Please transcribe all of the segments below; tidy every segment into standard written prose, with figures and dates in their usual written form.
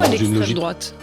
Pourquoi dans une d'extrême logique... droite?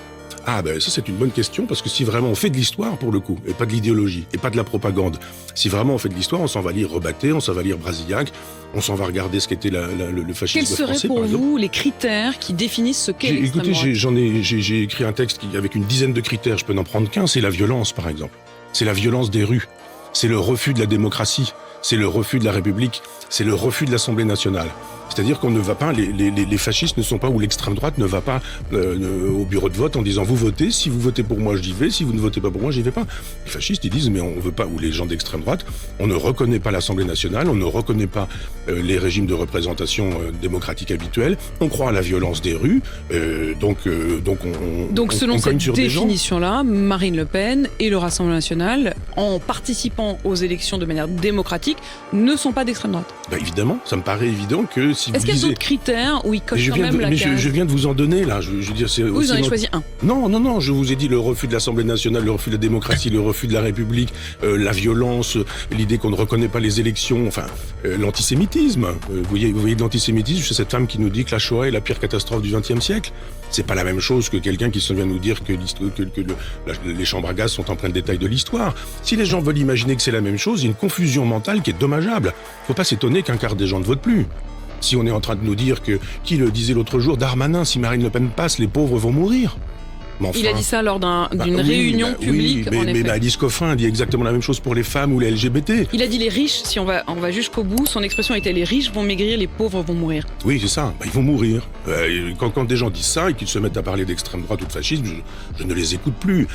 Ah ben ça c'est une bonne question, parce que si vraiment on fait de l'histoire pour le coup, et pas de l'idéologie, et pas de la propagande, si vraiment on fait de l'histoire, on s'en va lire Rebatté, on s'en va lire Brasillac, on s'en va regarder ce qu'était le fascisme Quels seraient français pour par exemple. vous les critères qui définissent ce qu'est l'extrême Écoutez, droite? j'ai écrit un texte avec une dizaine de critères, je peux n'en prendre qu'un, c'est la violence par exemple. C'est la violence des rues, c'est le refus de la démocratie, c'est le refus de la République, c'est le refus de l'Assemblée nationale. C'est-à-dire qu'on ne va pas, les fascistes ne sont pas, ou l'extrême droite ne va pas au bureau de vote en disant vous votez, si vous votez pour moi j'y vais, si vous ne votez pas pour moi j'y vais pas. Les fascistes ils disent mais on veut pas, ou les gens d'extrême droite, on ne reconnaît pas l'Assemblée nationale, on ne reconnaît pas les régimes de représentation démocratique habituels, on croit à la violence des rues, donc Selon on cogne cette sur des gens. définition-là, Marine Le Pen et le Rassemblement national, en participant aux élections de manière démocratique, ne sont pas d'extrême droite. Bah évidemment, ça me paraît évident que si vous Est-ce qu'il y a lisez... d'autres critères où ils cochent quand même la Mais case? je viens de vous en donner là. Je veux dire, c'est Vous aussi en avez choisi un. Non, je vous ai dit le refus de l'Assemblée nationale, le refus de la démocratie, le refus de la République, la violence, l'idée qu'on ne reconnaît pas les élections, enfin, l'antisémitisme. Vous voyez de l'antisémitisme chez cette femme qui nous dit que la Shoah est la pire catastrophe du XXe siècle. C'est pas la même chose que quelqu'un qui vient nous dire que les chambres à gaz sont en plein détail de l'histoire. Si les gens veulent imaginer que c'est la même chose, il y a une confusion mentale qui est dommageable. Faut pas s'étonner qu'un quart des gens ne votent plus. Si on est en train de nous dire que, qui le disait l'autre jour, Darmanin, si Marine Le Pen passe, les pauvres vont mourir. Mais enfin, Il a dit ça lors d'une réunion publique, en effet. Mais Alice Coffin dit exactement la même chose pour les femmes ou les LGBT. Il a dit les riches, si on va jusqu'au bout, son expression était les riches vont maigrir, les pauvres vont mourir. Oui, c'est ça, ils vont mourir. Quand des gens disent ça et qu'ils se mettent à parler d'extrême droite ou de fascisme, je ne les écoute plus.